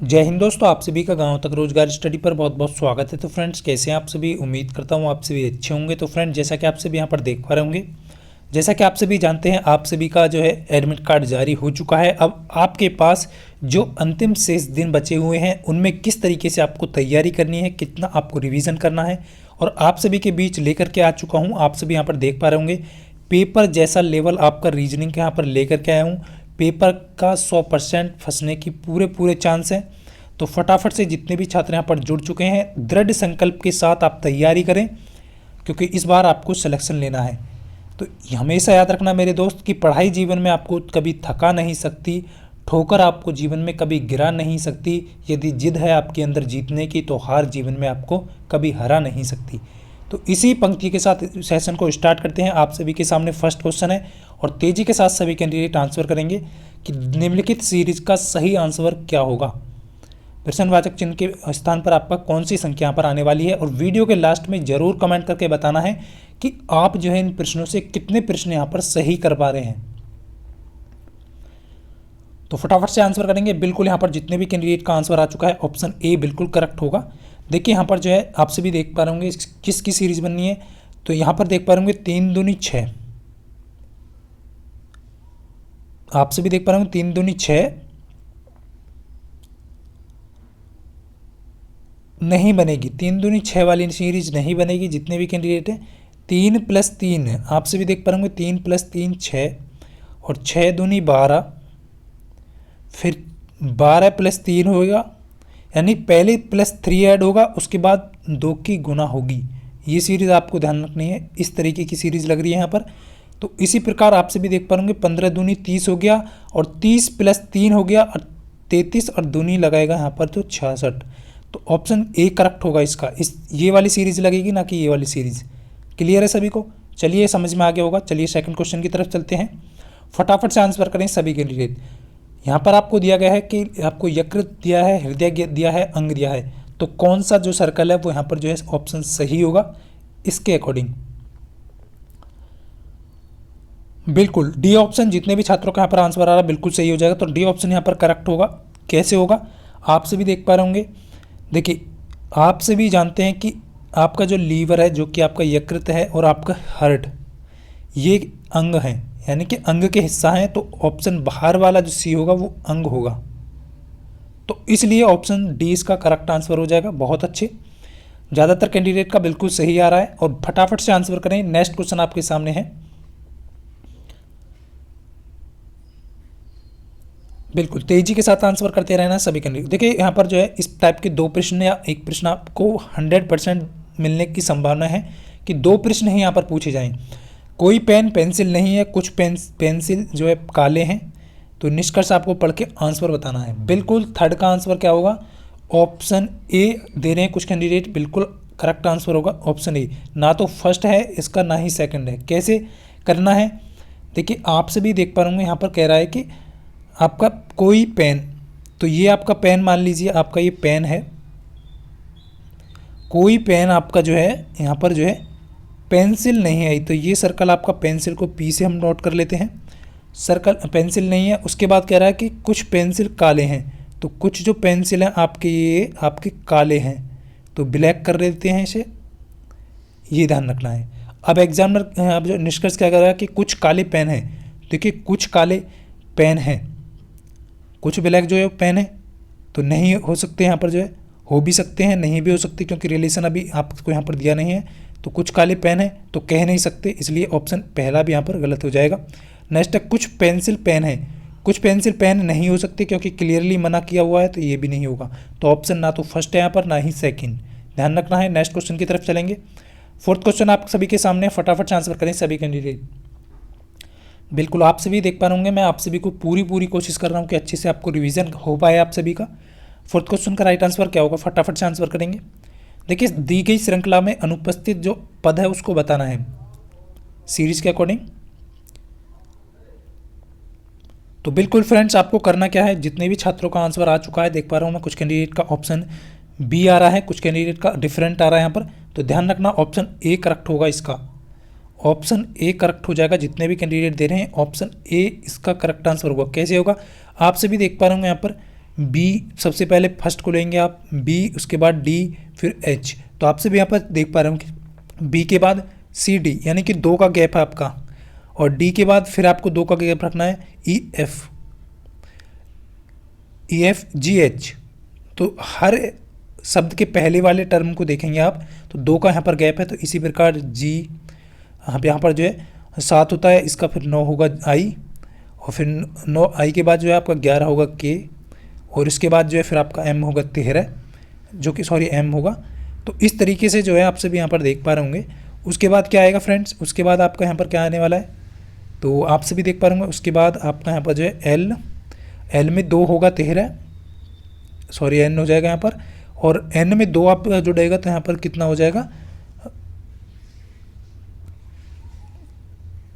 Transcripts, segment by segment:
जय हिंद दोस्तों, आप सभी का गांव तक रोजगार स्टडी पर बहुत बहुत स्वागत है। तो फ्रेंड्स, कैसे हैं आप सभी? उम्मीद करता हूं आप सभी अच्छे होंगे। तो फ्रेंड्स, जैसा कि आप सभी यहां पर देख पा रहे होंगे, जैसा कि आप सभी जानते हैं, आप सभी का जो है एडमिट कार्ड जारी हो चुका है। अब आपके पास जो अंतिम शेष दिन बचे हुए हैं उनमें किस तरीके से आपको तैयारी करनी है, कितना आपको रिवीजन करना है, और आप सभी के बीच लेकर के आ चुका हूँ। आप सभी यहाँ पर देख पा रहे होंगे पेपर जैसा लेवल आपका रीजनिंग के यहाँ पर लेकर के आया हूँ। पेपर का 100% फंसने की पूरे चांस है। तो फटाफट से जितने भी छात्र यहाँ पर जुड़ चुके हैं, दृढ़ संकल्प के साथ आप तैयारी करें, क्योंकि इस बार आपको सिलेक्शन लेना है। तो हमेशा याद रखना मेरे दोस्त कि पढ़ाई जीवन में आपको कभी थका नहीं सकती, ठोकर आपको जीवन में कभी गिरा नहीं सकती। यदि जिद है आपके अंदर जीतने की, तो हार जीवन में आपको कभी हरा नहीं सकती। तो इसी पंक्ति के साथ सेशन को स्टार्ट करते हैं। आप सभी के सामने फर्स्ट क्वेश्चन है और तेजी के साथ सभी कैंडिडेट आंसर करेंगे कि निम्नलिखित सीरीज का सही आंसर क्या होगा। प्रश्नवाचक चिन्ह के स्थान पर आपका कौन सी संख्या पर आने वाली है, और वीडियो के लास्ट में जरूर कमेंट करके बताना है कि आप जो है इन प्रश्नों से कितने प्रश्न यहाँ पर सही कर पा रहे हैं। तो फटाफट से आंसर करेंगे। बिल्कुल यहाँ पर जितने भी कैंडिडेट का आंसर आ चुका है, ऑप्शन ए बिल्कुल करेक्ट होगा। देखिए यहाँ पर जो है आप सभी देख पा रहे होंगे किसकी सीरीज बननी है। तो यहाँ पर देख पा रहे होंगे 3 दूनी 6। आप सभी देख पा रहे होंगे 3 दूनी 6 नहीं बनेगी। 3 दूनी 6 वाली सीरीज नहीं बनेगी। जितने भी कैंडिडेट हैं 3 + 3 है। आप सभी देख पा रहे होंगे 3 + 3 6, और 6 दूनी 12, फिर 12 + 3 होगा, यानी पहले +3 ऐड होगा, उसके बाद 2 की गुना होगी। ये सीरीज़ आपको ध्यान रखनी है। इस तरीके की सीरीज़ लग रही है यहाँ पर। तो इसी प्रकार आप सभी देख पा रहे होंगे 15 दूनी 30 हो गया, और 30 + 3 हो गया, और 33 और दूनी लगाएगा यहाँ पर तो 66। तो ऑप्शन ए करेक्ट होगा इसका। ये वाली सीरीज़ लगेगी, ना कि ये वाली सीरीज़। क्लियर है सभी को? चलिए, समझ में आ गया होगा। चलिए सेकंड क्वेश्चन की तरफ चलते हैं। फटाफट से आंसर करें सभी कैंडिडेट। यहाँ पर आपको दिया गया है कि आपको यकृत दिया है, हृदय दिया है, अंग दिया है। तो कौन सा जो सर्कल है वो यहाँ पर जो है ऑप्शन सही होगा इसके अकॉर्डिंग। बिल्कुल डी ऑप्शन, जितने भी छात्रों का यहाँ पर आंसर आ रहा है बिल्कुल सही हो जाएगा। तो डी ऑप्शन यहाँ पर करेक्ट होगा। कैसे होगा आप सभी देख पा रहे होंगे। देखिए, आप सभी जानते हैं कि आपका जो लीवर है, जो कि आपका यकृत है, और आपका हार्ट, ये अंग हैं, यानी कि अंग के हिस्सा हैं। तो ऑप्शन बाहर वाला जो सी होगा वो अंग होगा। तो इसलिए ऑप्शन डी इसका करेक्ट आंसर हो जाएगा। बहुत अच्छे, ज़्यादातर कैंडिडेट का बिल्कुल सही आ रहा है। और फटाफट से आंसर करें। नेक्स्ट क्वेश्चन आपके सामने है। बिल्कुल तेजी के साथ आंसर करते रहना सभी कैंडिडेट। देखिए यहाँ पर जो है इस टाइप के 2 प्रश्न या एक प्रश्न आपको 100% मिलने की संभावना है कि 2 प्रश्न ही यहाँ पर पूछे जाएं। कोई पेन पेंसिल नहीं है, कुछ पेंसिल जो है काले हैं। तो निष्कर्ष आपको पढ़ के आंसर बताना है। बिल्कुल थर्ड का आंसर क्या होगा? ऑप्शन ए दे रहे हैं कुछ कैंडिडेट। बिल्कुल करेक्ट आंसर होगा ऑप्शन ए। ना तो फर्स्ट है इसका, ना ही सेकंड है। कैसे करना है? देखिए, आप सभी देख पा रहे होंगे यहाँ पर कह रहा है कि आपका कोई पेन, तो ये आपका पेन मान लीजिए, आपका ये पेन है। कोई पेन आपका जो है यहाँ पर जो है पेंसिल नहीं आई, तो ये सर्कल आपका पेंसिल को पी से हम नोट कर लेते हैं। सर्कल पेंसिल नहीं है। उसके बाद कह रहा है कि कुछ पेंसिल काले हैं, तो कुछ जो पेंसिल हैं आपके, ये आपके काले हैं, तो ब्लैक कर देते हैं इसे। ये ध्यान रखना है। अब एग्जामिनर अब जो निष्कर्ष क्या कर रहा है कि कुछ काले पेन हैं। देखिए, कुछ काले पेन हैं, कुछ ब्लैक जो है पेन है, तो नहीं हो सकते यहाँ पर जो है, हो भी सकते हैं, नहीं भी हो सकते, क्योंकि रिलेशन अभी आपको यहाँ पर दिया नहीं है। तो कुछ काले पेन है तो कह नहीं सकते, इसलिए ऑप्शन पहला भी यहाँ पर गलत हो जाएगा। नेक्स्ट है कुछ पेंसिल पेन है। कुछ पेंसिल पेन नहीं हो सकते, क्योंकि क्लियरली मना किया हुआ है, तो ये भी नहीं होगा। तो ऑप्शन ना तो फर्स्ट है यहाँ पर, ना ही सेकंड। ध्यान रखना है। नेक्स्ट क्वेश्चन की तरफ चलेंगे। फोर्थ क्वेश्चन आप सभी के सामने, फटाफट से आंसर करें सभी कैंडिडेट। बिल्कुल आप सभी देख पा रहे होंगे, मैं आप सभी को पूरी कोशिश कर रहा हूँ कि अच्छे से आपको रिवीजन हो पाए आप सभी का। फोर्थ क्वेश्चन का राइट आंसर क्या होगा? फटाफट से आंसर करेंगे। देखिए, दी गई श्रृंखला में अनुपस्थित जो पद है उसको बताना है सीरीज के अकॉर्डिंग। तो बिल्कुल फ्रेंड्स, आपको करना क्या है, जितने भी छात्रों का आंसर आ चुका है देख पा रहा हूँ मैं, कुछ कैंडिडेट का ऑप्शन बी आ रहा है, कुछ कैंडिडेट का डिफरेंट आ रहा है यहाँ पर। तो ध्यान रखना, ऑप्शन ए करेक्ट होगा इसका। ऑप्शन ए करेक्ट हो जाएगा। जितने भी कैंडिडेट दे रहे हैं ऑप्शन ए इसका करेक्ट आंसर होगा। कैसे होगा? आप सभी देख पा रहे होंगे यहाँ पर बी सबसे पहले फर्स्ट को लेंगे आप, बी उसके बाद डी फिर एच। तो आपसे भी यहाँ पर देख पा रहे हो कि बी के बाद सी डी यानी कि 2 का गैप है आपका, और डी के बाद फिर आपको 2 का गैप रखना है ई एफ जी एच। तो हर शब्द के पहले वाले टर्म को देखेंगे आप तो 2 का यहाँ पर गैप है, तो इसी प्रकार जी यहाँ पर जो है 7 होता है, इसका फिर 9 होगा आई, और फिर 9 आई के बाद जो है आपका 11 होगा के, और इसके बाद जो है फिर आपका एम होगा 13, जो कि सॉरी एम होगा। तो इस तरीके से जो है आप सभी यहाँ पर देख पा रहे होंगे। उसके बाद क्या आएगा फ्रेंड्स, उसके बाद आपका यहाँ पर क्या आने वाला है, तो आप सभी देख पा रहे होंगे। उसके बाद आपका यहाँ पर जो है एल में 2 होगा 13, सॉरी एन हो जाएगा यहाँ पर, और एन में 2 आप जुड़ेगा तो यहाँ पर कितना हो जाएगा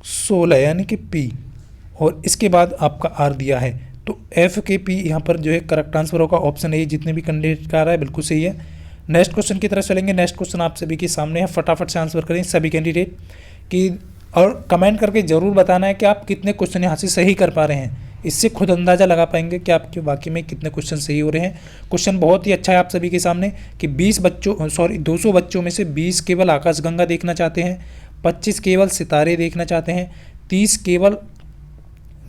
16 यानी कि पी, और इसके बाद आपका आर दिया है। तो एफ के पी यहाँ पर जो है करेक्ट आंसर होगा ऑप्शन ए। जितने भी कैंडिडेट का आ रहा है बिल्कुल सही है। नेक्स्ट क्वेश्चन की तरफ चलेंगे। नेक्स्ट क्वेश्चन आप सभी के सामने है, फटाफट से आंसर करें सभी कैंडिडेट कि, और कमेंट करके ज़रूर बताना है कि आप कितने क्वेश्चन यहाँ से सही कर पा रहे हैं। इससे खुद अंदाज़ा लगा पाएंगे कि आपके वाकई में कितने क्वेश्चन सही हो रहे हैं। क्वेश्चन बहुत ही अच्छा है आप सभी के सामने कि 200 बच्चों में से 20 केवल आकाशगंगा देखना चाहते हैं, 25 केवल सितारे देखना चाहते हैं, 30 केवल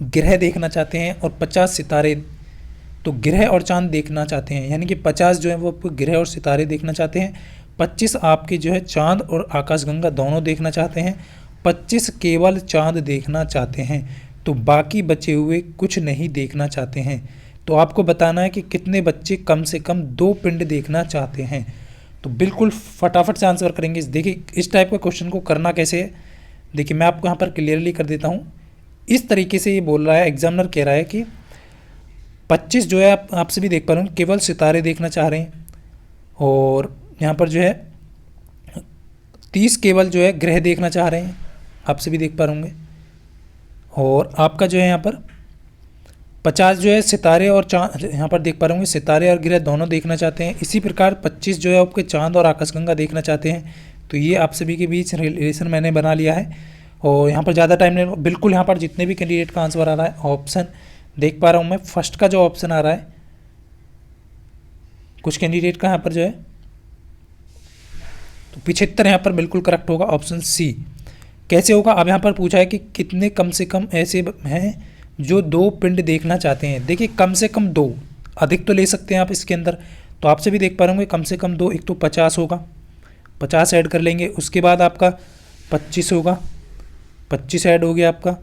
ग्रह देखना चाहते हैं, और 50 सितारे तो ग्रह और चांद देखना चाहते हैं। यानी कि 50 जो है वो ग्रह और सितारे देखना चाहते हैं, 25 आपके जो है चांद और आकाशगंगा दोनों देखना चाहते हैं, 25 केवल चांद देखना चाहते हैं, तो बाकी बचे हुए कुछ नहीं देखना चाहते हैं। तो आपको बताना है कि कितने बच्चे कम से कम 2 पिंड देखना चाहते हैं। तो बिल्कुल फटाफट से आंसर करेंगे। देखिए इस टाइप के क्वेश्चन को करना कैसे है, देखिए मैं आपको यहाँ पर क्लियरली कर देता हूँ। इस तरीके से ये बोल रहा है, एग्जामिनर कह रहा है कि 25 जो है आपसे भी देख पा रहे हो केवल सितारे देखना चाह रहे हैं, और यहाँ पर जो है 30 केवल जो है ग्रह देखना चाह रहे हैं, आपसे भी देख पा रहे होंगे, और आपका जो है यहाँ पर 50 जो है सितारे और चांद, यहाँ पर देख पा रहे होंगे सितारे और ग्रह दोनों देखना चाहते हैं। इसी प्रकार 25 जो है आपके चांद और आकाशगंगा देखना चाहते हैं। तो ये आप सभी के बीच रिलेशन मैंने बना लिया है, और यहाँ पर ज़्यादा टाइम नहीं, बिल्कुल यहाँ पर जितने भी कैंडिडेट का आंसर आ रहा है ऑप्शन देख पा रहा हूँ मैं, फर्स्ट का जो ऑप्शन आ रहा है, कुछ कैंडिडेट का यहाँ पर जो है तो 75 यहाँ पर बिल्कुल करेक्ट होगा ऑप्शन सी। कैसे होगा, अब यहाँ पर पूछा है कि कितने कम से कम ऐसे हैं जो 2 पिंड देखना चाहते हैं। देखिए कम से कम 2, अधिक तो ले सकते हैं आप इसके अंदर, तो आपसे भी देख पा रहे होंगे कम से कम 2, एक तो 50 होगा, 50 ऐड कर लेंगे, उसके बाद आपका 25 होगा, 25 ऐड हो गया आपका,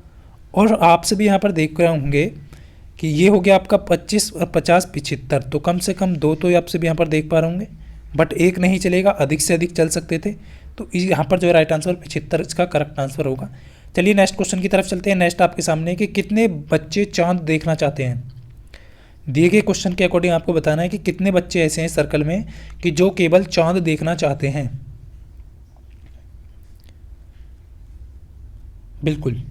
और आपसे भी यहाँ पर देख रहे होंगे कि ये हो गया आपका 25 और 50 75, तो कम से कम 2 तो आपसे भी यहाँ पर देख पा रहे होंगे, बट एक नहीं चलेगा, अधिक से अधिक चल सकते थे। तो यहाँ पर जो है राइट आंसर 75 इसका करेक्ट आंसर होगा। चलिए नेक्स्ट क्वेश्चन की तरफ चलते हैं। नेक्स्ट आपके सामने कि कितने बच्चे चांद देखना चाहते हैं। दिए गए क्वेश्चन के अकॉर्डिंग आपको बताना है कि कितने बच्चे ऐसे हैं सर्कल में कि जो केवल चांद देखना चाहते हैं। बिल्कुल,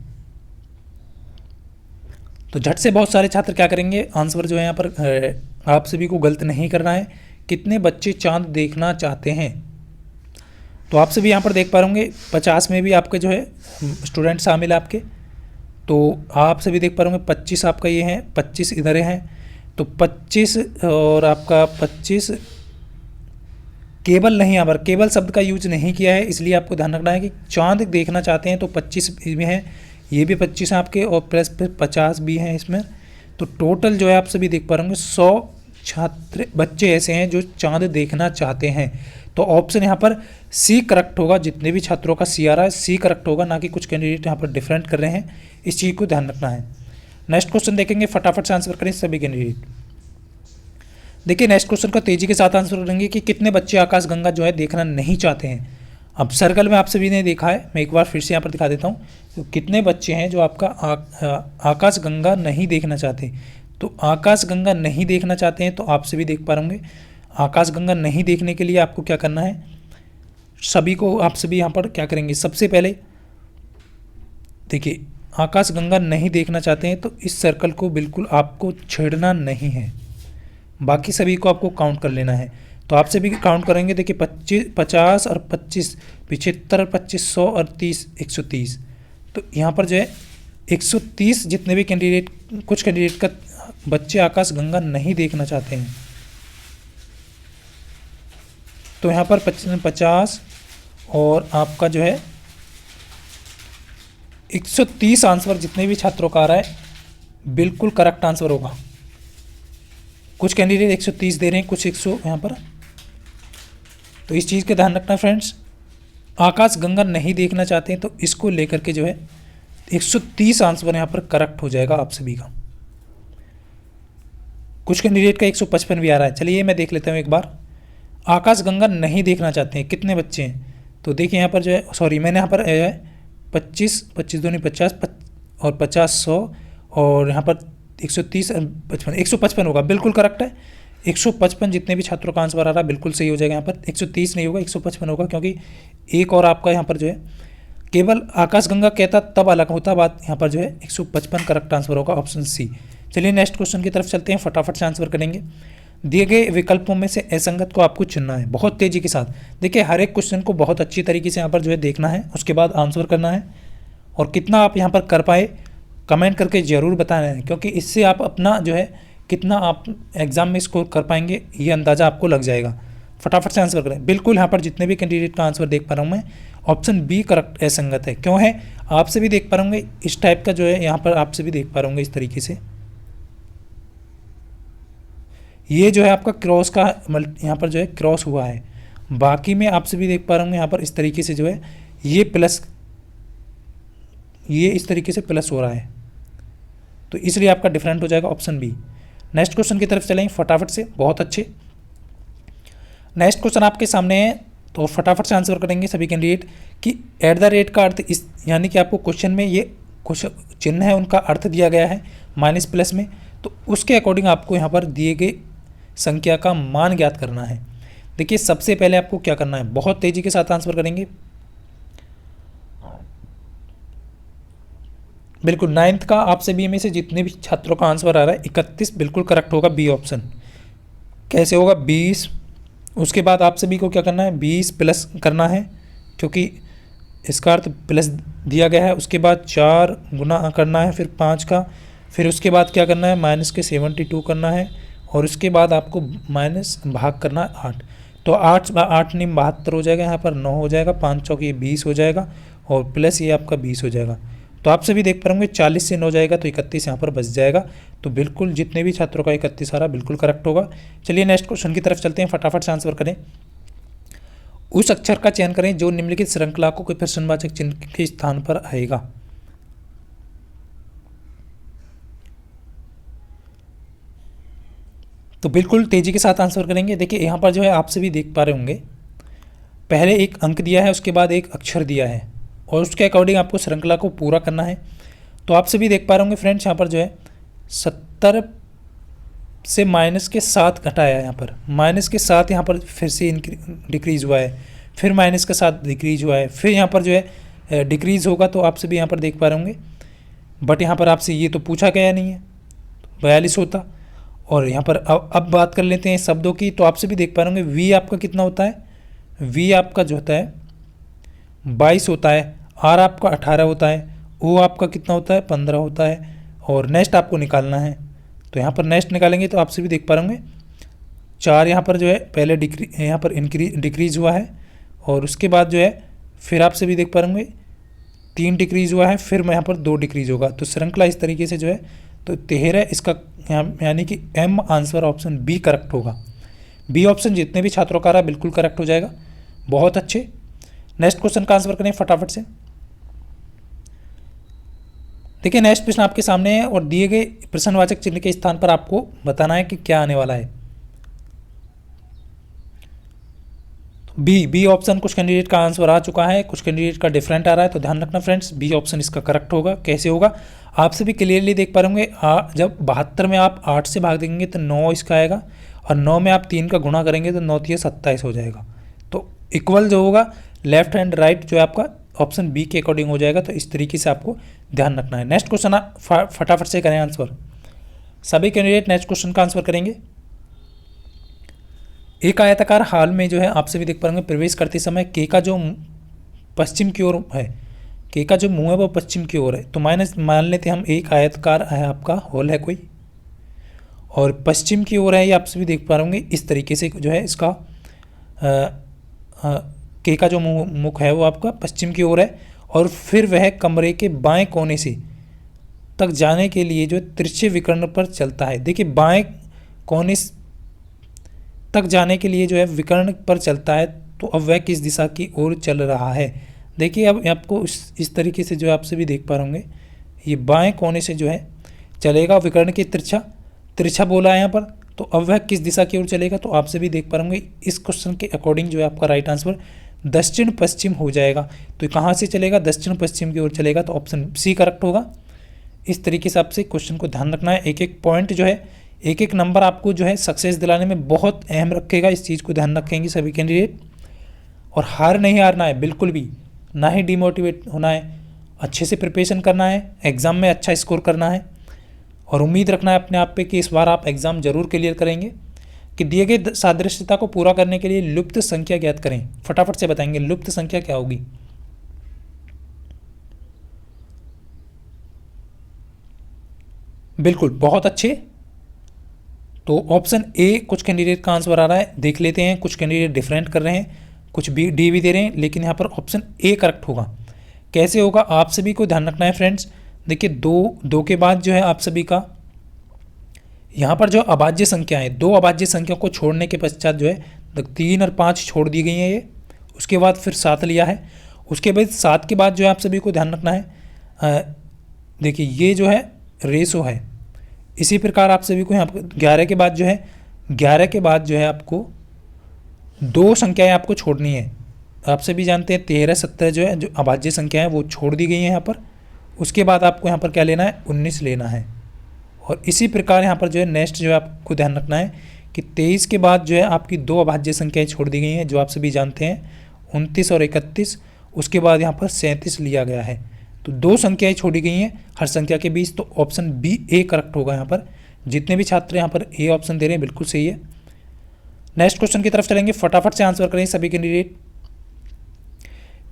तो झट से बहुत सारे छात्र क्या करेंगे, आंसर जो है यहाँ पर आप सभी को गलत नहीं करना है। कितने बच्चे चांद देखना चाहते हैं, तो आप सभी यहाँ पर देख पा रहे होंगे 50 में भी आपके जो है स्टूडेंट शामिल है आपके, तो आप सभी देख पा रहे होंगे 25 आपका ये है, 25 इधर है, तो 25 और आपका 25 केवल नहीं, यहाँ पर केवल शब्द का यूज नहीं किया है, इसलिए आपको ध्यान रखना है कि चांद देखना चाहते हैं तो 25 में है, ये भी 25 हैं आपके, और प्लस फिर 50 भी हैं इसमें। तो टोटल जो है आप सभी देख पा रहे होंगे 100 छात्र बच्चे ऐसे हैं जो चांद देखना चाहते हैं। तो ऑप्शन यहाँ पर सी करेक्ट होगा। जितने भी छात्रों का सी आ रहा है सी करेक्ट होगा, ना कि कुछ कैंडिडेट यहाँ पर डिफरेंट कर रहे हैं, इस चीज़ को ध्यान रखना है। नेक्स्ट क्वेश्चन देखेंगे, फटाफट से आंसर करें सभी कैंडिडेट। देखिए नेक्स्ट क्वेश्चन का तेजी के साथ आंसर करेंगे कि कितने बच्चे आकाशगंगा जो है देखना नहीं चाहते हैं। अब सर्कल में आप सभी ने देखा है, मैं एक बार फिर से यहाँ पर दिखा देता हूँ, तो कितने बच्चे हैं जो आपका आकाशगंगा नहीं देखना चाहते। तो आकाशगंगा नहीं देखना चाहते हैं, तो आप सभी देख पा रहे होंगे आकाशगंगा नहीं देखने के लिए आपको क्या करना है, सभी को आप सभी यहाँ पर क्या करेंगे, सबसे पहले देखिए आकाशगंगा नहीं देखना चाहते हैं तो इस सर्कल को बिल्कुल आपको छेड़ना नहीं है, बाकी सभी को आपको काउंट कर लेना है। तो आप सभी काउंट करेंगे, देखिए 50 और 25 75 25 100 और 30 130, तो यहाँ पर जो है 130 जितने भी कैंडिडेट, कुछ कैंडिडेट का बच्चे आकाशगंगा नहीं देखना चाहते हैं। तो यहाँ पर 50 और आपका जो है 130 आंसर जितने भी छात्रों का आ रहा है बिल्कुल करेक्ट आंसर होगा। कुछ कैंडिडेट 130 दे रहे हैं, कुछ 100 यहाँ पर। तो इस चीज़ का ध्यान रखना फ्रेंड्स, आकाशगंगा नहीं देखना चाहते हैं तो इसको लेकर के जो है 130 आंसर यहाँ पर करेक्ट हो जाएगा आप सभी का। कुछ कैंडिडेट का 155 भी आ रहा है। चलिए मैं देख लेता हूँ एक बार। आकाशगंगा नहीं देखना चाहते हैं कितने बच्चे हैं, तो देखिए यहाँ पर जो है, सॉरी मैंने यहाँ पर जो है 25 दूनी 50 और 50 100 और यहाँ पर 130 55 155 होगा, बिल्कुल करेक्ट है। 155 जितने भी छात्रों का आंसर आ रहा है बिल्कुल सही हो जाएगा। यहाँ पर 130 नहीं होगा, 155 होगा, क्योंकि एक और आपका यहाँ पर जो है केवल आकाशगंगा कहता तब अलग होता बात। यहाँ पर जो है 155 करेक्ट आंसर होगा, ऑप्शन सी। चलिए नेक्स्ट क्वेश्चन की तरफ चलते हैं, फटाफट से आंसर करेंगे। दिए गए विकल्पों में से असंगत को आपको चुनना है बहुत तेजी के साथ। देखिए हर एक क्वेश्चन को बहुत अच्छी तरीके से यहाँ पर जो है देखना है, उसके बाद आंसर करना है। और कितना आप यहाँ पर कर पाए कमेंट करके ज़रूर बताना है, क्योंकि इससे आप अपना जो है कितना आप एग्ज़ाम में स्कोर कर पाएंगे ये अंदाज़ा आपको लग जाएगा। फटाफट से आंसर करें। बिल्कुल यहाँ पर जितने भी कैंडिडेट का आंसर देख पा रहा हूँ मैं, ऑप्शन बी करेक्ट असंगत है। क्यों है आपसे भी देख पा रहे होंगे इस टाइप का जो है, यहाँ पर आपसे भी देख पा रहे होंगे इस तरीके से। ये जो है आपका क्रॉस का यहाँ पर जो है क्रॉस हुआ है। बाकी में आपसे भी देख पा रहे होंगे यहाँ पर इस तरीके से जो है ये प्लस, ये इस तरीके से प्लस हो रहा है, तो इसलिए आपका डिफरेंट हो जाएगा ऑप्शन बी। नेक्स्ट क्वेश्चन की तरफ चलेंगे फटाफट से, बहुत अच्छे। नेक्स्ट क्वेश्चन आपके सामने है, तो फटाफट से आंसर करेंगे सभी कैंडिडेट कि एट द रेट का अर्थ इस, यानी कि आपको क्वेश्चन में ये कुछ चिन्ह है उनका अर्थ दिया गया है माइनस प्लस में, तो उसके अकॉर्डिंग आपको यहाँ पर दिए गए संख्या का मान ज्ञात करना है। देखिए सबसे पहले आपको क्या करना है, बहुत तेजी के साथ आंसर करेंगे। बिल्कुल 9th का आप सभी में से जितने भी छात्रों का आंसर आ रहा है 31 बिल्कुल करेक्ट होगा, बी ऑप्शन। कैसे होगा 20, उसके बाद आप सभी को क्या करना है 20 प्लस करना है, क्योंकि इसका अर्थ प्लस दिया गया है। उसके बाद 4 गुना करना है, फिर 5 का, फिर उसके बाद क्या करना है माइनस के 72 करना है, और उसके बाद आपको माइनस भाग करना है 8। तो 8 नहीं 72 हो जाएगा, यहाँ पर 9 हो जाएगा, 5 चौक ये 20 हो जाएगा, और प्लस ये आपका 20 हो जाएगा। तो आप सभी देख पाएंगे 40 से 9 जाएगा तो 31 यहाँ पर बच जाएगा। तो बिल्कुल जितने भी छात्रों का 31 आ रहा बिल्कुल करेक्ट होगा। चलिए नेक्स्ट क्वेश्चन की तरफ चलते हैं, फटाफट से आंसर करें। उस अक्षर का चयन करें जो निम्नलिखित श्रृंखला को कोई प्रश्नवाचक चिन्ह के स्थान पर आएगा। तो बिल्कुल तेजी के साथ आंसर करेंगे। देखिए यहाँ पर जो है आप सभी देख पा रहे होंगे, पहले एक अंक दिया है, उसके बाद एक अक्षर दिया है, और उसके अकॉर्डिंग आपको श्रृंखला को पूरा करना है। तो आप सभी देख पा रहे होंगे फ्रेंड्स, यहाँ पर जो है 70 से माइनस के 7 घटाया है, यहाँ पर माइनस के 7 यहाँ पर फिर से डिक्रीज़ हुआ है, फिर माइनस के 7 डिक्रीज़ हुआ है, फिर यहाँ पर जो है डिक्रीज़ होगा। तो आप सभी यहाँ पर देख पा रहे होंगे, बट यहाँ पर आपसे ये तो पूछा गया नहीं है, 42 होता। और यहाँ पर अब बात कर लेते हैं शब्दों की। तो आप सभी देख पा रहे होंगे वी आपका कितना होता है, वी आपका जो होता है 22 होता है, आर आपका 18 होता है, ओ आपका कितना होता है 15 होता है, और नेक्स्ट आपको निकालना है। तो यहाँ पर नेक्स्ट निकालेंगे तो आप सभी देख पा रहे होंगे 4 यहाँ पर जो है पहले यहाँ पर डिक्रीज़ हुआ है, और उसके बाद जो है फिर आप सभी देख पा रहे होंगे 3 डिक्रीज़ हुआ है, फिर यहाँ पर 2 डिक्रीज़ होगा। तो श्रृंखला इस तरीके से जो है, तो 13 इसका यानी कि एम आंसर ऑप्शन बी करेक्ट होगा। बी ऑप्शन जितने भी छात्रों का रहा बिल्कुल करेक्ट हो जाएगा, बहुत अच्छे। नेक्स्ट क्वेश्चन का आंसर करें फटाफट से। देखिए नेक्स्ट प्रश्न आपके सामने है, और दिए गए प्रश्नवाचक चिन्ह के स्थान पर आपको बताना है कि क्या आने वाला है। बी ऑप्शन कुछ कैंडिडेट का आंसर आ चुका है, कुछ कैंडिडेट का डिफरेंट आ रहा है, तो ध्यान रखना फ्रेंड्स, बी ऑप्शन इसका करेक्ट होगा। कैसे होगा आप सभी क्लियरली देख पा रहे होंगे, जब 72 में आप 8 से भाग देंगे तो 9 इसका आएगा, और 9 में आप 3 का गुणा करेंगे तो 9 3 27 हो जाएगा। तो इक्वल जो होगा लेफ्ट हैंड राइट जो है आपका ऑप्शन बी के अकॉर्डिंग हो जाएगा। तो इस तरीके से आपको ध्यान रखना है। नेक्स्ट क्वेश्चन आप फटाफट से करें आंसर, सभी कैंडिडेट नेक्स्ट क्वेश्चन का आंसर करेंगे। एक आयताकार हाल में जो है आप सभी देख पाएंगे प्रवेश करते समय के का जो पश्चिम की ओर है, के का जो मुंह है वो पश्चिम की ओर है। तो मान लेते हैं हम एक आयताकार है आपका हॉल है कोई, और पश्चिम की ओर है, ये आप सभी देख पा रहे होंगे। इस तरीके से जो है इसका के का जो मुख है वो आपका पश्चिम की ओर है, और फिर वह कमरे के बाएं कोने से तक जाने के लिए जो तिरछे विकर्ण पर चलता है। देखिए बाएं कोने तक जाने के लिए जो है विकर्ण पर चलता है, तो अब वह किस दिशा की ओर चल रहा है। देखिए अब आपको इस तरीके से जो आप सभी देख पा रहे होंगे, ये बाएं कोने से जो है चलेगा, विकर्ण के तिरछा बोला है यहाँ पर, तो अब वह किस दिशा की ओर चलेगा, तो आप सभी देख पा रहे होंगे इस क्वेश्चन के अकॉर्डिंग जो है आपका राइट आंसर दक्षिण पश्चिम हो जाएगा। तो कहाँ से चलेगा, दक्षिण पश्चिम की ओर चलेगा, तो ऑप्शन सी करेक्ट होगा। इस तरीके से आपसे क्वेश्चन को ध्यान रखना है, एक एक पॉइंट जो है, एक एक नंबर आपको जो है सक्सेस दिलाने में बहुत अहम रखेगा। इस चीज़ को ध्यान रखेंगे सभी कैंडिडेट, और हार नहीं हारना है बिल्कुल भी, ना ही डिमोटिवेट होना है, अच्छे से प्रिपरेशन करना है, एग्ज़ाम में अच्छा स्कोर करना है, और उम्मीद रखना है अपने आप पे कि इस बार आप एग्ज़ाम जरूर क्लियर करेंगे। कि दिए गए सादृश्यता को पूरा करने के लिए लुप्त संख्या ज्ञात करें। फटाफट से बताएंगे लुप्त संख्या क्या होगी। बिल्कुल बहुत अच्छे, तो ऑप्शन ए कुछ कैंडिडेट का आंसर आ रहा है, देख लेते हैं। कुछ कैंडिडेट डिफरेंट कर रहे हैं, कुछ बी डी भी दे रहे हैं, लेकिन यहाँ पर ऑप्शन ए करेक्ट होगा। कैसे होगा आप सभी को ध्यान रखना है फ्रेंड्स। देखिए दो के बाद जो है आप सभी का यहाँ पर जो अभाज्य संख्या है, दो अभाज्य संख्या को छोड़ने के पश्चात जो है 3 और 5 छोड़ दी गई हैं ये, उसके बाद फिर 7 लिया है, उसके बाद 7 के बाद जो है आप सभी को ध्यान रखना है, देखिए ये जो है रेशो है। इसी प्रकार आप सभी को यहाँ पर 11 के बाद जो है आपको दो संख्याएं आपको छोड़नी है। आप सभी जानते हैं 13, 17 जो है जो अभाज्य संख्या है वो छोड़ दी गई है यहाँ पर। उसके बाद आपको यहाँ पर क्या लेना है, 19 लेना है। और इसी प्रकार यहाँ पर जो है नेक्स्ट जो है आपको ध्यान रखना है कि 23 के बाद जो है आपकी दो अभाज्य संख्याएं छोड़ दी गई हैं, जो आप सभी जानते हैं 29 और 31। उसके बाद यहाँ पर 37 लिया गया है, तो दो संख्याएं छोड़ी गई हैं हर संख्या के बीच, तो ऑप्शन बी ए करेक्ट होगा। यहाँ पर जितने भी छात्र यहाँ पर ए ऑप्शन दे रहे हैं बिल्कुल सही है। नेक्स्ट क्वेश्चन की तरफ चलेंगे, फटाफट से आंसर करें सभी कैंडिडेट।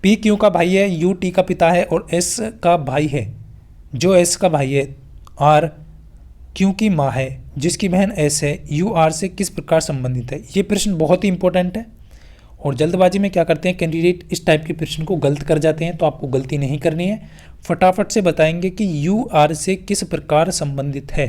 पी क्यू का भाई है, यू टी का पिता है और एस का भाई है। जो एस का भाई है आर क्यू की माँ है, जिसकी बहन एस है, यू आर से किस प्रकार संबंधित है। ये प्रश्न बहुत ही इंपॉर्टेंट है, और जल्दबाजी में क्या करते हैं कैंडिडेट इस टाइप के प्रश्न को गलत कर जाते हैं, तो आपको गलती नहीं करनी है। फटाफट से बताएंगे कि यू आर से किस प्रकार संबंधित है।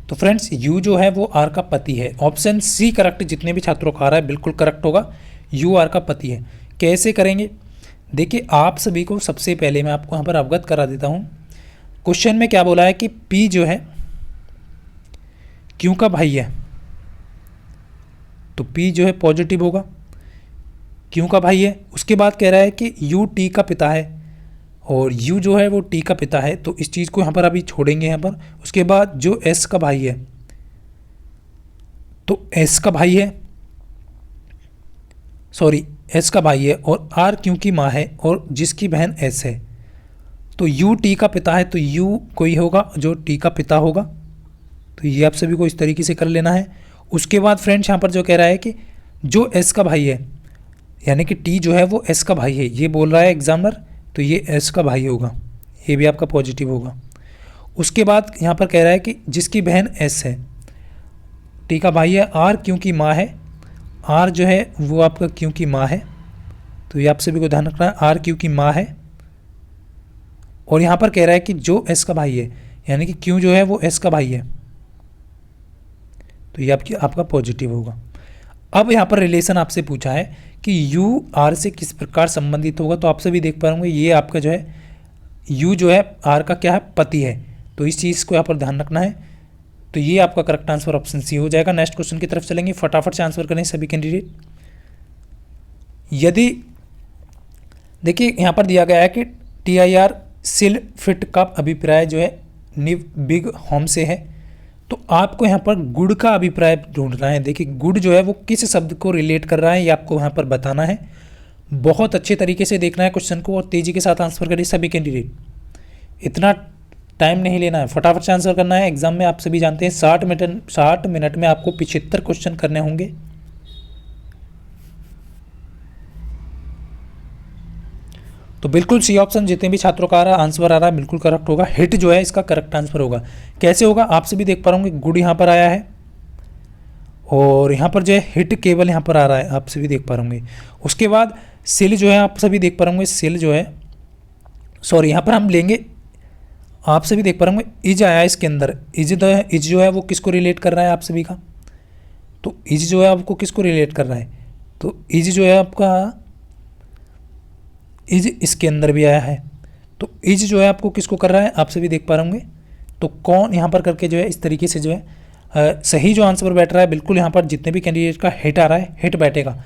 तो फ्रेंड्स यू जो है वो आर का पति है, ऑप्शन सी करेक्ट। जितने भी छात्रों का आ रहा है बिल्कुल करेक्ट होगा, यू आर का पति है। कैसे करेंगे, देखिए आप सभी को सबसे पहले मैं आपको यहाँ पर अवगत करा देता हूँ। क्वेश्चन में क्या बोला है कि पी जो है क्यू का भाई है, तो पी जो है पॉजिटिव होगा, क्यू का भाई है। उसके बाद कह रहा है कि यू टी का पिता है, और यू जो है वो टी का पिता है, तो इस चीज़ को यहाँ पर अभी छोड़ेंगे यहाँ पर। उसके बाद जो एस का भाई है, तो एस का भाई है, सॉरी एस का भाई है, और आर क्यू की माँ है, और जिसकी बहन एस है, तो यू टी का पिता है, तो यू कोई होगा जो टी का पिता होगा। तो ये आप सभी को इस तरीके से कर लेना है। उसके बाद फ्रेंड्स यहाँ पर जो कह रहा है कि जो एस का भाई है, यानी कि टी जो है वो एस का भाई है, ये बोल रहा है एग्जामिनर, तो ये एस का भाई होगा, ये भी आपका पॉजिटिव होगा। उसके बाद यहाँ पर कह रहा है कि जिसकी बहन एस है, टी का भाई है, आर क्यू की माँ है, आर जो है वो आपका क्यू की माँ है, तो ये आप सभी को ध्यान रखना है, आर क्यू की माँ है। और यहाँ पर कह रहा है कि जो एस का भाई है, यानी कि क्यू जो है वो एस का भाई है, तो ये आपका पॉजिटिव होगा। अब यहाँ पर रिलेशन आपसे पूछा है कि यू आर से किस प्रकार संबंधित होगा, तो आप सभी देख पा होंगे ये आपका जो है यू जो है आर का क्या है, पति है, तो इस चीज़ को यहाँ पर ध्यान रखना है। तो ये आपका करेक्ट आंसर ऑप्शन सी हो जाएगा। नेक्स्ट क्वेश्चन की तरफ चलेंगे, फटाफट से आंसर करें सभी कैंडिडेट। यदि देखिए यहाँ पर दिया गया है कि TIR सिल फिट का अभिप्राय जो है निव बिग होम से है, तो आपको यहाँ पर गुड का अभिप्राय ढूंढना है। देखिए गुड जो है वो किस शब्द को रिलेट कर रहा है, ये आपको यहाँ पर बताना है। बहुत अच्छे तरीके से देखना है क्वेश्चन को, और तेज़ी के साथ आंसर करिए सभी कैंडिडेट, इतना टाइम नहीं लेना है, फटाफट से आंसर करना है। एग्जाम में आप सभी जानते हैं 60 मिनट में आपको 75 क्वेश्चन करने होंगे। तो बिल्कुल सी ऑप्शन जितने भी छात्रों का आ रहा है आंसर आ रहा है बिल्कुल करेक्ट होगा। हिट जो है इसका करेक्ट आंसर होगा। कैसे होगा आप सभी देख पा रहे होंगे, गुड यहाँ पर आया है और यहाँ पर जो है हिट केवल यहाँ पर आ रहा है, आप सभी देख पा रहे होंगे। उसके बाद सिल जो है आप सभी देख पा रहे होंगे, सिल जो है सॉरी यहाँ पर हम लेंगे, आप सभी देख पा रहे होंगे इज आया है इसके अंदर। इज जो है वो किसको रिलेट कर रहा है आप सभी का, तो इज जो है आपको किसको रिलेट कर रहा है, तो इज जो है आपका इज इसके अंदर भी आया है। तो इज जो है आपको किसको कर रहा है आप सभी देख पा रहे होंगे। तो कौन यहाँ पर करके जो है इस तरीके से जो है सही जो आंसर बैठ रहा है, बिल्कुल यहाँ पर जितने भी कैंडिडेट का हिट आ रहा है हिट बैठेगा।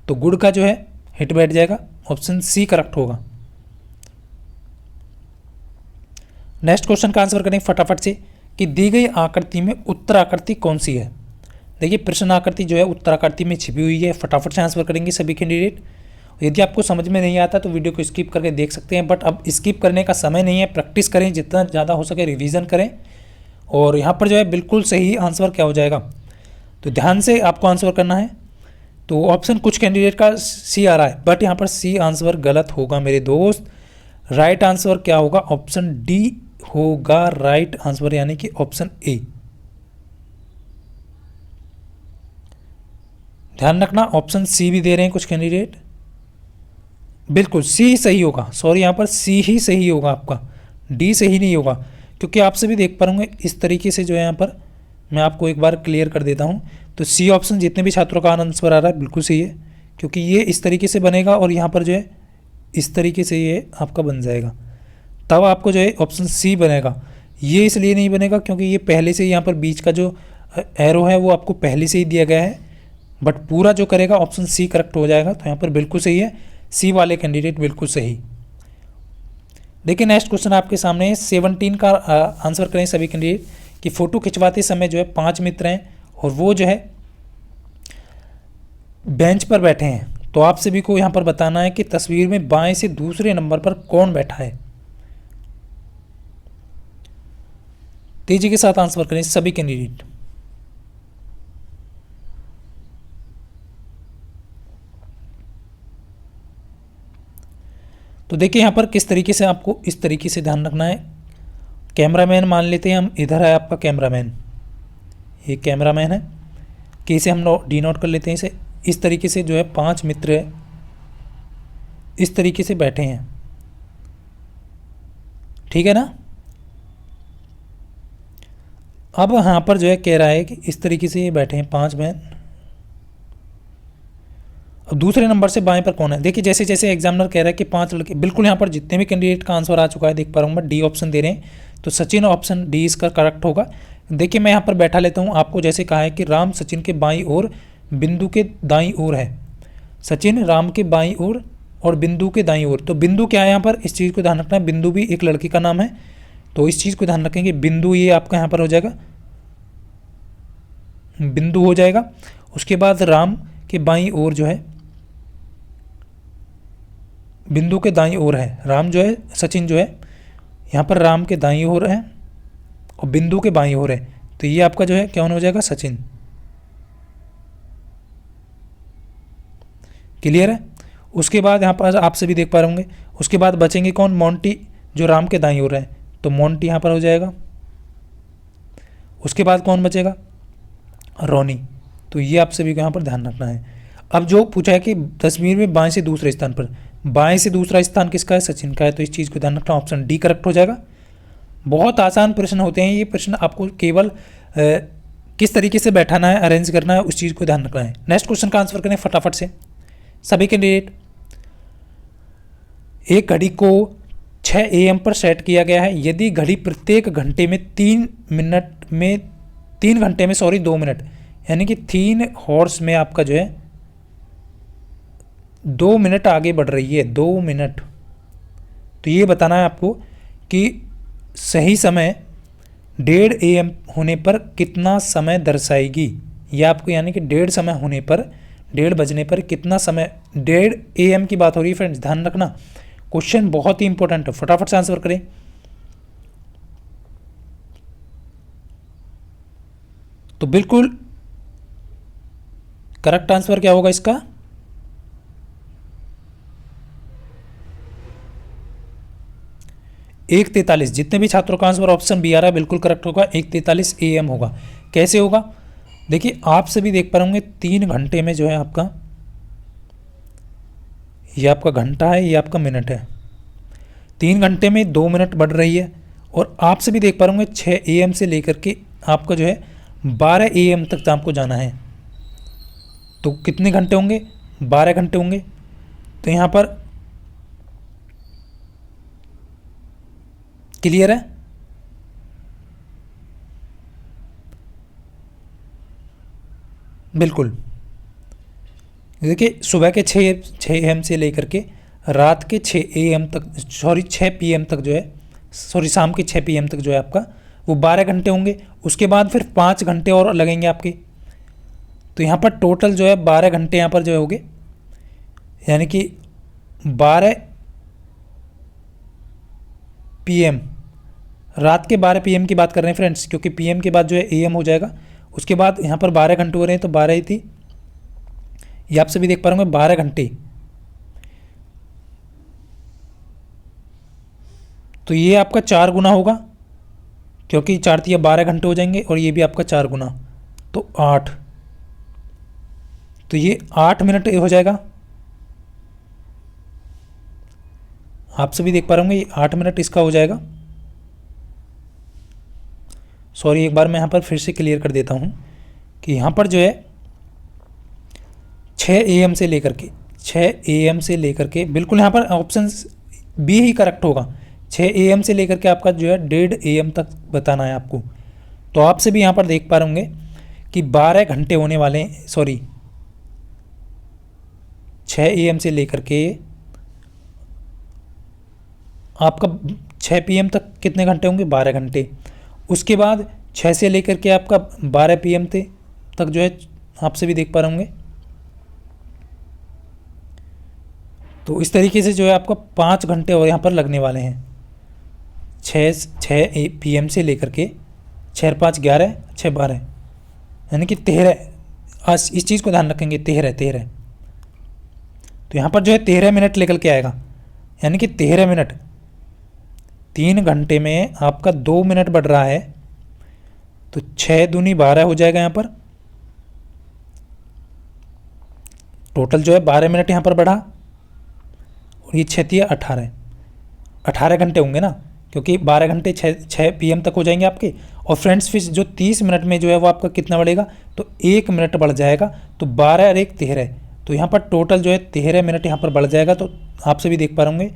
तो गुड का जो है हिट बैठ जाएगा, ऑप्शन सी करेक्ट होगा। नेक्स्ट क्वेश्चन का आंसर करें फटाफट से कि दी गई आकृति में उत्तर आकृति कौन सी है। देखिए प्रश्न आकृति जो है उत्तर आकृति में छिपी हुई है। फटाफट से आंसर करेंगे सभी कैंडिडेट। यदि आपको समझ में नहीं आता तो वीडियो को स्किप करके देख सकते हैं, बट अब स्किप करने का समय नहीं है। प्रैक्टिस करें, जितना ज़्यादा हो सके रिवीजन करें। और यहाँ पर जो है बिल्कुल सही आंसर क्या हो जाएगा, तो ध्यान से आपको आंसर करना है। तो ऑप्शन कुछ कैंडिडेट का सी आ रहा है, बट यहाँ पर सी आंसर गलत होगा मेरे दोस्त। राइट आंसर क्या होगा, ऑप्शन डी होगा राइट आंसर, यानी कि ऑप्शन ए। ध्यान रखना ऑप्शन सी भी दे रहे हैं कुछ कैंडिडेट, बिल्कुल सी सही होगा। सॉरी यहाँ पर सी ही सही होगा आपका, डी सही नहीं होगा, क्योंकि आप सभी देख पा रहे इस तरीके से जो है यहाँ पर मैं आपको एक बार क्लियर कर देता हूँ। तो सी ऑप्शन जितने भी छात्रों का आंसर आ रहा है बिल्कुल सही है, क्योंकि ये इस तरीके से बनेगा और यहाँ पर जो है इस तरीके से ये आपका बन जाएगा, तब आपको जो है ऑप्शन सी बनेगा। ये इसलिए नहीं बनेगा क्योंकि ये पहले से यहाँ पर बीच का जो एरो है वो आपको पहले से ही दिया गया है, बट पूरा जो करेगा ऑप्शन सी करेक्ट हो जाएगा। तो यहाँ पर बिल्कुल सही है, सी वाले कैंडिडेट बिल्कुल सही। देखिए नेक्स्ट क्वेश्चन आपके सामने है 17 का आंसर करें सभी कैंडिडेट कि फ़ोटो खिंचवाते समय जो है 5 मित्र हैं और वो जो है बेंच पर बैठे हैं। तो आप सभी को यहाँ पर बताना है कि तस्वीर में बाएं से दूसरे नंबर पर कौन बैठा है। तेजी के साथ आंसर करें सभी कैंडिडेट। तो देखिए यहाँ पर किस तरीके से आपको इस तरीके से ध्यान रखना है। कैमरामैन मान लेते हैं हम, इधर है आपका कैमरामैन, ये कैमरामैन है कि इसे हम डी नोट कर लेते हैं इसे। इस तरीके से जो है 5 मित्र है इस तरीके से बैठे हैं, ठीक है ना। अब यहाँ पर जो है कह रहा है कि इस तरीके से ये बैठे हैं 5 मैन। अब दूसरे नंबर से बाएं पर कौन है, देखिए जैसे जैसे एग्जामिनर कह रहा है कि 5 लड़के, बिल्कुल यहाँ पर जितने भी कैंडिडेट का आंसर आ चुका है देख पा रहा हूँ मैं, डी ऑप्शन दे रहे हैं। तो सचिन ऑप्शन डी इसका करेक्ट होगा। देखिए मैं यहाँ पर बैठा लेता हूँ, आपको जैसे कहा है कि राम सचिन के बाईं ओर बिंदु के दाईं ओर है, सचिन राम के बाईं ओर और बिंदु के दाईं ओर। तो बिंदु क्या है यहाँ पर, इस चीज़ को ध्यान रखना है, बिंदु भी एक लड़के का नाम है, तो इस चीज़ को ध्यान रखेंगे। बिंदु ये आपका यहाँ पर हो जाएगा, बिंदु हो जाएगा। उसके बाद राम के बाईं ओर जो है, बिंदु के दाईं ओर है राम जो है, सचिन जो है यहाँ पर राम के दाईं ओर है और बिंदु के बाईं ओर है, तो ये आपका जो है क्या हो जाएगा, सचिन। क्लियर है। उसके बाद यहाँ पर आप सभी देख पा रहे होंगे, उसके बाद बचेंगे कौन, मोंटी जो राम के दाईं ओर है, तो मोंटी यहाँ पर हो जाएगा। उसके बाद कौन बचेगा, रोनी। तो ये आप सभी को यहाँ पर ध्यान रखना है। अब जो पूछा है कि तस्वीर में बाएं से दूसरे स्थान पर, बाएं से दूसरा स्थान किसका है, सचिन का है, तो इस चीज़ को ध्यान रखना, ऑप्शन डी करेक्ट हो जाएगा। बहुत आसान प्रश्न होते हैं ये प्रश्न, आपको केवल किस तरीके से बैठाना है, अरेंज करना है, उस चीज़ को ध्यान रखना है। नेक्स्ट क्वेश्चन का आंसर करें फटाफट से सभी कैंडिडेट। एक घड़ी को 6 AM पर सेट किया गया है, यदि घड़ी प्रत्येक घंटे में 2 मिनट यानी कि 3 हॉर्स में आपका जो है 2 मिनट आगे बढ़ रही है, 2 मिनट। तो ये बताना है आपको कि सही समय 1:30 AM होने पर कितना समय दर्शाएगी, ये आपको यानी कि 1:30 समय होने पर, 1:30 बजने पर कितना समय, 1:30 AM की बात हो रही है फ्रेंड्स, ध्यान रखना। क्वेश्चन बहुत ही इंपॉर्टेंट है, फटाफट से आंसर करें। तो बिल्कुल करेक्ट आंसर क्या होगा इसका, 1:43, जितने भी छात्रों का आंसर ऑप्शन बी आ रहा है बिल्कुल करेक्ट होगा, 1:43 AM होगा। कैसे होगा? देखिए आप सभी देख पा रहे होंगे 3 घंटे में जो है आपका, ये आपका घंटा है, ये आपका मिनट है, 3 घंटे में 2 मिनट बढ़ रही है। और आप सभी देख पा रहे होंगे 6 AM से लेकर के आपका जो है 12 AM तक आपको जाना है, तो कितने घंटे होंगे? 12 घंटे होंगे। तो यहाँ पर क्लियर है? बिल्कुल। देखिए सुबह के 6 AM से लेकर के रात के 6 AM तक, सॉरी 6 PM तक जो है, सॉरी शाम के 6 PM तक जो है आपका वो 12 घंटे होंगे। उसके बाद फिर 5 घंटे और लगेंगे आपके, तो यहाँ पर टोटल जो है 12 घंटे यहाँ पर जो होंगे, यानी कि 12 PM, रात के 12 PM की बात कर रहे हैं फ्रेंड्स, क्योंकि PM के बाद जो है AM हो जाएगा। उसके बाद यहाँ पर 12 घंटे हो रहे हैं, तो 12 ही थी, ये आप सभी देख पा रहे होंगे 12 घंटे। तो ये आपका 4 गुना होगा, क्योंकि 4 थी, 12 घंटे हो जाएंगे, और ये भी आपका 4 गुना, तो 8, तो ये 8 मिनट हो जाएगा। आप सभी देख पा रहे होंगे ये 8 मिनट इसका हो जाएगा। सॉरी, एक बार मैं यहाँ पर फिर से क्लियर कर देता हूँ कि यहाँ पर जो है 6 AM से लेकर के, 6 AM से लेकर के, बिल्कुल यहाँ पर ऑप्शन बी ही करेक्ट होगा, 6 AM से लेकर के आपका जो है 1:30 AM तक बताना है आपको। तो आप से भी यहाँ पर देख पा रहे होंगे कि 12 घंटे होने वाले हैं, सॉरी 6 AM से लेकर के आपका 6 PM तक कितने घंटे होंगे? 12 घंटे। उसके बाद 6 से लेकर के आपका 12 PM तक जो है आप से भी देख पा रहे होंगे, तो इस तरीके से जो है आपका 5 घंटे और यहाँ पर लगने वाले हैं। 6 PM से लेकर के 6 5 11 6 12, यानी कि 13, आज इस चीज़ को ध्यान रखेंगे, 13। तो यहाँ पर जो है 13 मिनट निकल के आएगा, यानी कि 13 मिनट, 3 घंटे में आपका 2 मिनट बढ़ रहा है, तो 6 दूनी 12 हो जाएगा यहाँ पर, टोटल जो है 12 मिनट यहाँ पर बढ़ा, और ये 6 18 घंटे होंगे ना, क्योंकि 12 घंटे 6 PM तक हो जाएंगे आपके। और फ्रेंड्स फिर जो 30 मिनट में जो है वो आपका कितना बढ़ेगा? तो 1 मिनट बढ़ जाएगा, तो 12 और 1 13, तो यहाँ पर टोटल जो है 13 मिनट यहाँ पर बढ़ जाएगा। तो आप सभी देख पा रहे होंगे,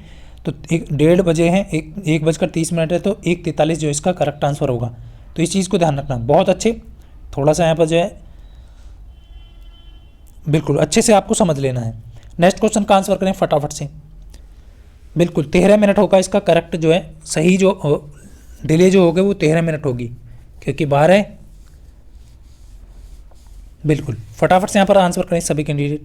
तो 1:30 बजे हैं, 1:30 है, तो 1:43 जो इसका करेक्ट आंसर होगा। तो इस चीज़ को ध्यान रखना, बहुत अच्छे, थोड़ा सा यहाँ पर जो है बिल्कुल अच्छे से आपको समझ लेना है। नेक्स्ट क्वेश्चन का आंसर करें फटाफट से। बिल्कुल 13 मिनट होगा इसका करेक्ट जो है, सही जो डिले जो होगी वो 13 मिनट होगी, क्योंकि 12, बिल्कुल फटाफट से यहाँ पर आंसर करें सभी कैंडिडेट।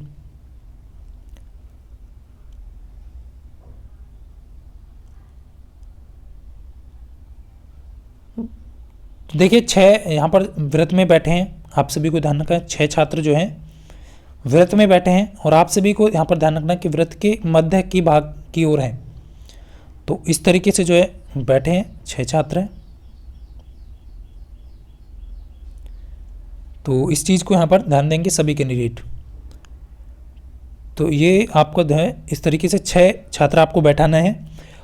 देखिए 6 यहाँ पर व्रत में बैठे हैं, आप सभी को ध्यान रखना है 6 छात्र जो हैं व्रत में बैठे हैं, और आप सभी को यहाँ पर ध्यान रखना है कि व्रत के मध्य की भाग की ओर है। तो इस तरीके से जो है बैठे हैं 6 छात्र हैं। तो इस चीज़ को यहाँ पर ध्यान देंगे सभी कैंडिडेट। तो ये आपको जो है इस तरीके से 6 छात्र आपको बैठाना है,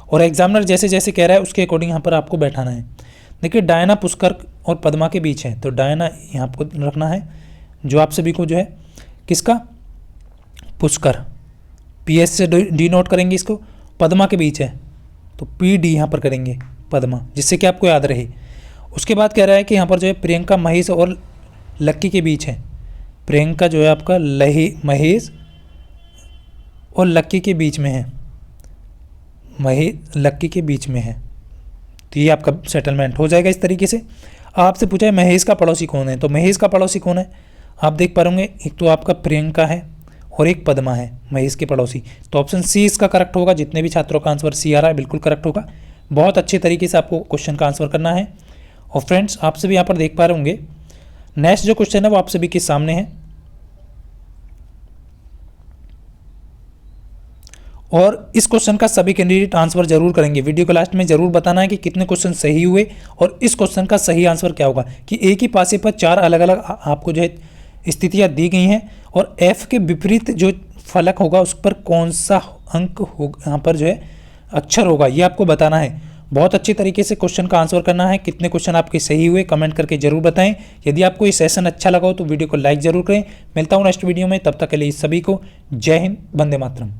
और एग्जामिनर जैसे जैसे कह रहा है उसके अकॉर्डिंग यहाँ पर आपको बैठाना है। देखिए डायना, पुष्कर और पद्मा के बीच है, तो डायना यहाँ आपको रखना है, जो आप सभी को जो है किसका? पुष्कर, PS से D नोट करेंगे इसको। पद्मा के बीच है, तो PD यहाँ पर करेंगे पद्मा, जिससे कि आपको याद रहे। उसके बाद कह रहा है कि यहाँ पर जो है प्रियंका, महेश और लक्की के बीच है। प्रियंका जो है आपका महेश और लक्की के बीच में है, लक्की के बीच में है, तो ये आपका सेटलमेंट हो जाएगा इस तरीके से। आपसे पूछा है महेश का पड़ोसी कौन है, तो महेश का पड़ोसी कौन है? आप देख पा रहे एक तो आपका प्रियंका है और एक पद्मा है महेश के पड़ोसी, तो ऑप्शन सी इसका करेक्ट होगा। जितने भी छात्रों का आंसर सी आ रहा है बिल्कुल करेक्ट होगा। बहुत अच्छे तरीके से आपको क्वेश्चन का आंसर करना है। और फ्रेंड्स आप सभी यहाँ पर देख पा रहे होंगे नेक्स्ट जो क्वेश्चन है वो आप सभी के सामने है, और इस क्वेश्चन का सभी कैंडिडेट आंसर जरूर करेंगे। वीडियो को लास्ट में जरूर बताना है कि कितने क्वेश्चन सही हुए और इस क्वेश्चन का सही आंसर क्या होगा, कि एक ही पासे पर 4 अलग अलग आपको जो है स्थितियाँ दी गई हैं और एफ के विपरीत जो फलक होगा उस पर कौन सा अंक हो, यहाँ पर जो है अक्षर होगा, ये आपको बताना है। बहुत अच्छी तरीके से क्वेश्चन का आंसर करना है। कितने क्वेश्चन आपके सही हुए कमेंट करके जरूर बताएं। यदि आपको ये सेशन अच्छा लगा हो तो वीडियो को लाइक जरूर करें। मिलता हूँ नेक्स्ट वीडियो में, तब तक के लिए सभी को जय हिंद, वंदे मातरम।